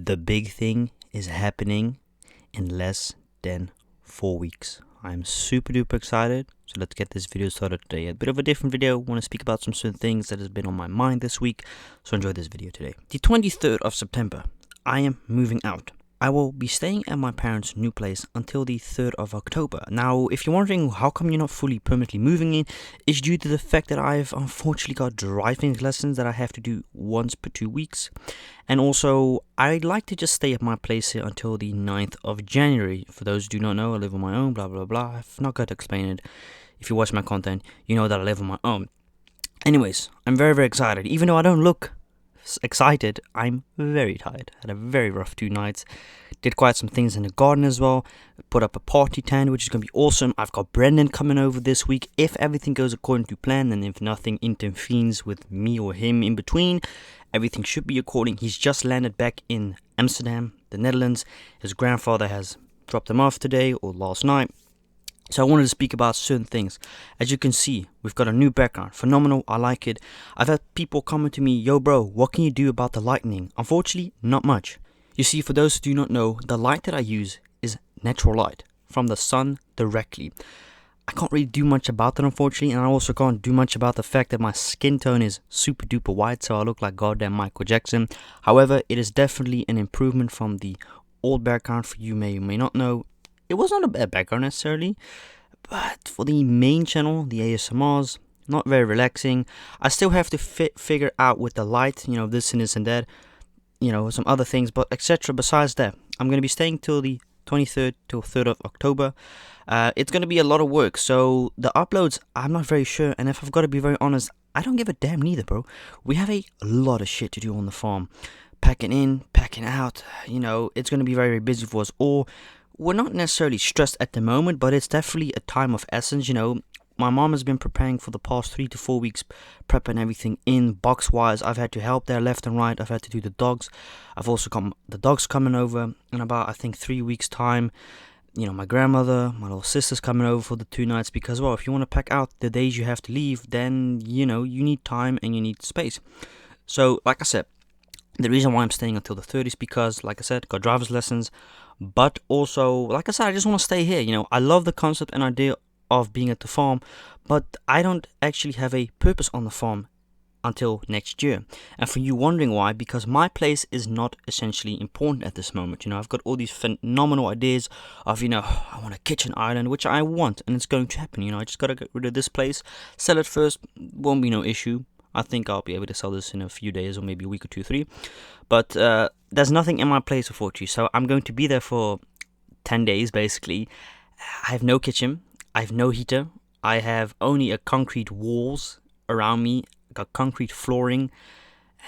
The big thing is happening in less than 4 weeks. I'm super duper excited. So let's get this video started today. A bit of a different video. I want to speak about some certain things that has been on my mind this week. So enjoy this video today. The 23rd of September, I am moving out. I will be staying at my parents' new place until the 3rd of October. Now, if you're wondering how come you're not fully permanently moving in, it's due to the fact that I've unfortunately got driving lessons that I have to do once per 2 weeks. And also, I'd like to just stay at my place here until the 9th of January. For those who do not know, I live on my own, blah, blah, blah. I've not got to explain it. If you watch my content, you know that I live on my own. Anyways, I'm very, very excited. Even though I don't look excited, I'm very tired. Had a very rough 2 nights. Did quite some things in the garden as well. Put up a party tent, which is going to be awesome. I've got Brendan coming over this week. If everything goes according to plan, and if nothing intervenes with me or him in between, everything should be according. He's just landed back in Amsterdam, the Netherlands. His grandfather has dropped him off today or last night. So I wanted to speak about certain things. As you can see, we've got a new background. Phenomenal, I like it. I've had people comment to me, yo bro, what can you do about the lightning? Unfortunately, not much. You see, for those who do not know, the light that I use is natural light from the sun directly. I can't really do much about that, unfortunately, and I also can't do much about the fact that my skin tone is super duper white, so I look like goddamn Michael Jackson. However, it is definitely an improvement from the old background. For you may or may not know, it was not a bad background necessarily, but for the main channel, the ASMRs, not very relaxing. I still have to figure out with the light, this and this and that, some other things, but etc. Besides that, I'm going to be staying till the 23rd till 3rd of October. It's going to be a lot of work, so the uploads, I'm not very sure, and if I've got to be very honest, I don't give a damn neither, bro. We have a lot of shit to do on the farm. Packing in, packing out, it's going to be very, very busy for us all. We're not necessarily stressed at the moment, but it's definitely a time of essence, My mom has been preparing for the past 3 to 4 weeks, prepping everything in box-wise. I've had to help there left and right. I've had to do the dogs. I've also got the dogs coming over in about, I think, 3 weeks' time. My grandmother, my little sister's coming over for the 2 nights because, well, if you want to pack out the days you have to leave, then, you need time and you need space. So, like I said, the reason why I'm staying until the 30th is because, like I said, got driver's lessons. But also, like I said, I just want to stay here. I love the concept and idea of being at the farm, but I don't actually have a purpose on the farm until next year. And for you wondering why, because my place is not essentially important at this moment. I've got all these phenomenal ideas of, I want a kitchen island, which I want, and it's going to happen. I just got to get rid of this place, sell it first, won't be no issue. I think I'll be able to sell this in a few days or maybe a week or 2, 3. But there's nothing in my place, unfortunately. So I'm going to be there for 10 days, basically. I have no kitchen. I have no heater. I have only a concrete walls around me. I got concrete flooring.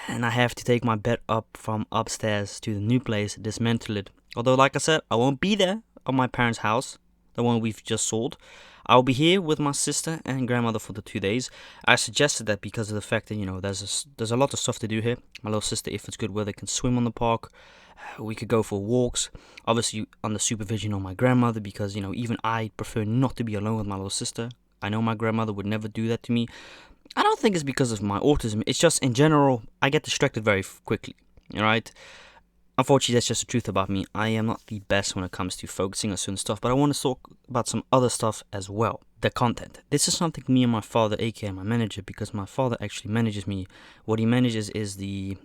And I have to take my bed up from upstairs to the new place, dismantle it. Although, like I said, I won't be there at my parents' house, the one we've just sold. I'll be here with my sister and grandmother for the 2 days. I suggested that because of the fact that, there's a lot of stuff to do here. My little sister, if it's good weather, can swim on the park. We could go for walks. Obviously, under supervision of my grandmother because, even I prefer not to be alone with my little sister. I know my grandmother would never do that to me. I don't think it's because of my autism. It's just, in general, I get distracted very quickly, alright? Unfortunately, that's just the truth about me. I am not the best when it comes to focusing on certain stuff, but I want to talk about some other stuff as well. The content. This is something me and my father, aka my manager, because my father actually manages me. What he manages is the,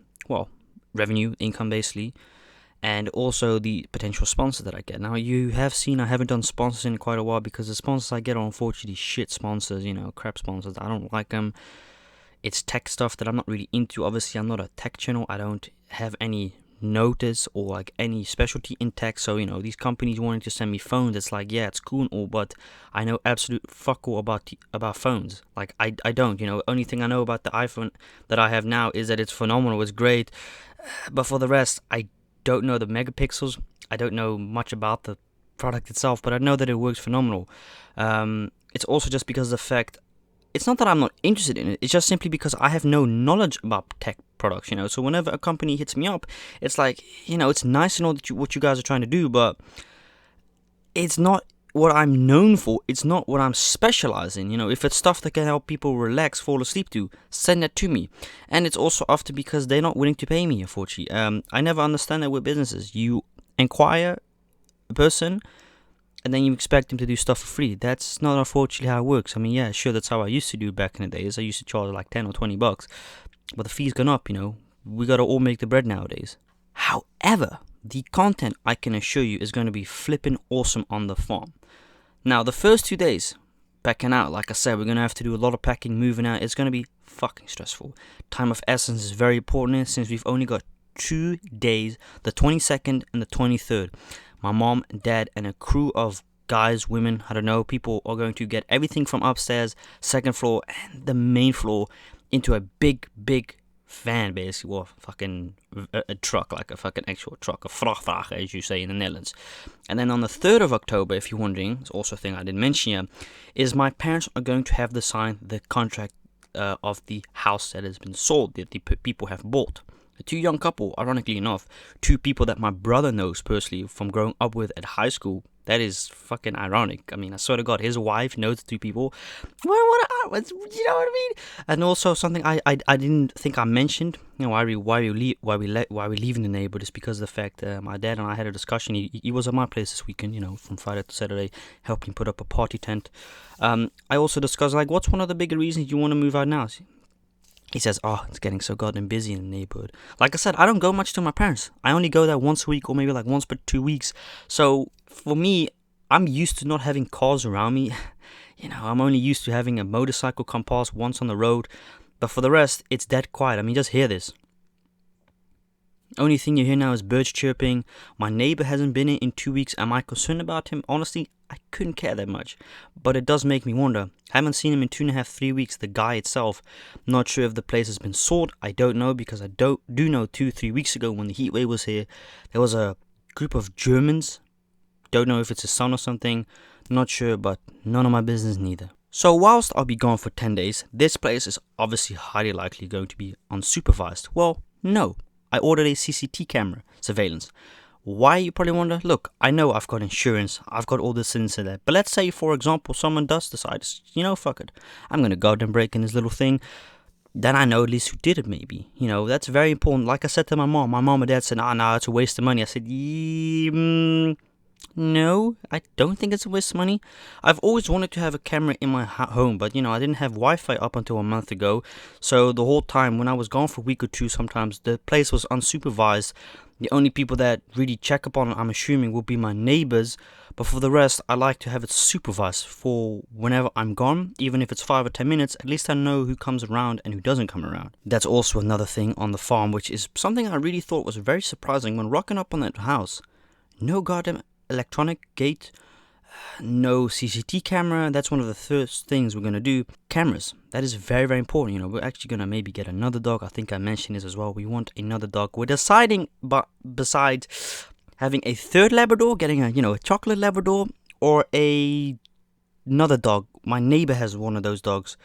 revenue, income basically, and also the potential sponsors that I get. Now, you have seen I haven't done sponsors in quite a while because the sponsors I get are unfortunately shit sponsors, crap sponsors. I don't like them. It's tech stuff that I'm not really into. Obviously, I'm not a tech channel. I don't have any notice or like any specialty in tech, so these companies wanting to send me phones, it's like, yeah, it's cool and all, but I know absolute fuck all about phones. Like I don't, only thing I know about the iPhone that I have now is that it's phenomenal, it's great, but for the rest I don't know the megapixels. I don't know much about the product itself, but I know that it works phenomenal. It's also just because of the fact, it's not that I'm not interested in it, it's just simply because I have no knowledge about tech products, so whenever a company hits me up, it's like, it's nice to know that what you guys are trying to do, but it's not what I'm known for. It's not what I'm specialized in. You know, if it's stuff that can help people relax, fall asleep to, send that to me. And it's also often because they're not willing to pay me, unfortunately. I never understand that with businesses. You inquire a person and then you expect them to do stuff for free. That's not unfortunately how it works. I mean, yeah, sure, that's how I used to do back in the days. I used to charge like 10 or 20 bucks. But the fee's gone up, you know. We gotta all make the bread nowadays. However, the content, I can assure you, is going to be flipping awesome on the farm. Now, the first 2 days, packing out, like I said, we're going to have to do a lot of packing, moving out. It's going to be fucking stressful. Time of essence is very important since we've only got 2 days, the 22nd and the 23rd. My mom, dad, and a crew of guys, women, I don't know, people are going to get everything from upstairs, second floor, and the main floor into a big van, basically, or fucking a truck, like a fucking actual truck, a vrachtwagen, as you say in the Netherlands. And then on the 3rd of October, if you're wondering, it's also a thing I didn't mention yet, is my parents are going to have to sign the contract of the house that has been sold, that the people have bought. A 2 young couple, ironically enough, 2 people that my brother knows personally from growing up with at high school. That is fucking ironic. I mean, I swear to God, his wife knows 2 people. You know what I mean? And also something I didn't think I mentioned. You know, why we leaving the neighborhood is because of the fact my dad and I had a discussion. He was at my place this weekend. You know, from Friday to Saturday, helping put up a party tent. I also discussed like, what's one of the bigger reasons you want to move out now? He says, oh, it's getting so goddamn busy in the neighborhood. Like I said, I don't go much to my parents. I only go there once a week or maybe like once per 2 weeks. So for me, I'm used to not having cars around me. You know, I'm only used to having a motorcycle come past once on the road. But for the rest, it's dead quiet. I mean, just hear this. Only thing you hear now is birds chirping. My neighbor hasn't been in 2 weeks. Am I concerned about him? Honestly, I couldn't care that much. But it does make me wonder. Haven't seen him in 2.5, 3 weeks. The guy itself. Not sure if the place has been sold. I don't know, because I do know 2-3 weeks ago when the heat wave was here, there was a group of Germans. Don't know if it's his son or something. Not sure, but none of my business neither. So whilst I'll be gone for 10 days, this place is obviously highly likely going to be unsupervised. Well, no. I ordered a CCTV camera surveillance. Why, you probably wonder? Look, I know I've got insurance, I've got all this and that, but let's say, for example, someone does decide, you know, fuck it, I'm gonna go out and break in this little thing, then I know at least who did it, maybe. You know, that's very important. Like I said to my mom and dad said, nah, it's a waste of money. I said, no, I don't think it's a waste of money. I've always wanted to have a camera in my home, but you know, I didn't have Wi-Fi up until a month ago. So the whole time when I was gone for a week or two, sometimes the place was unsupervised. The only people that really check upon it, I'm assuming, will be my neighbors. But for the rest, I like to have it supervised for whenever I'm gone. Even if it's 5 or 10 minutes, at least I know who comes around and who doesn't come around. That's also another thing on the farm, which is something I really thought was very surprising when rocking up on that house. No goddamn electronic gate, no CCTV camera. That's one of the first things we're going to do. Cameras. That is very, very important. You know, we're actually going to maybe get another dog. I think I mentioned this as well. We want another dog. We're deciding, but besides having a third Labrador, getting a chocolate Labrador, or another dog. My neighbor has one of those dogs,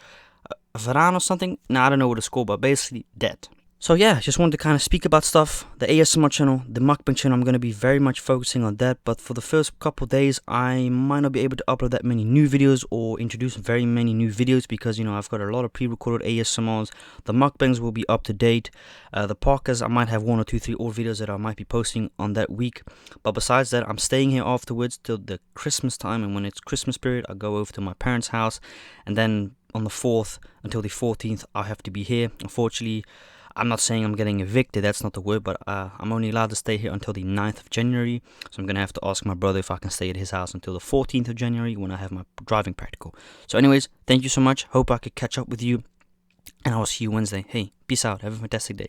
a Varan or something. I don't know what it's called, but basically dead. So yeah, just wanted to kind of speak about stuff. The ASMR channel, the mukbang channel, I'm going to be very much focusing on that. But for the first couple of days, I might not be able to upload that many new videos or introduce very many new videos because, you know, I've got a lot of pre-recorded ASMRs. The mukbangs will be up to date. The podcast, I might have 1 or 2, 3 old videos that I might be posting on that week. But besides that, I'm staying here afterwards till the Christmas time. And when it's Christmas period, I go over to my parents' house. And then on the 4th until the 14th, I'll have to be here. Unfortunately, I'm not saying I'm getting evicted, that's not the word, but I'm only allowed to stay here until the 9th of January. So I'm going to have to ask my brother if I can stay at his house until the 14th of January when I have my driving practical. So anyways, thank you so much. Hope I could catch up with you. And I will see you Wednesday. Hey, peace out. Have a fantastic day.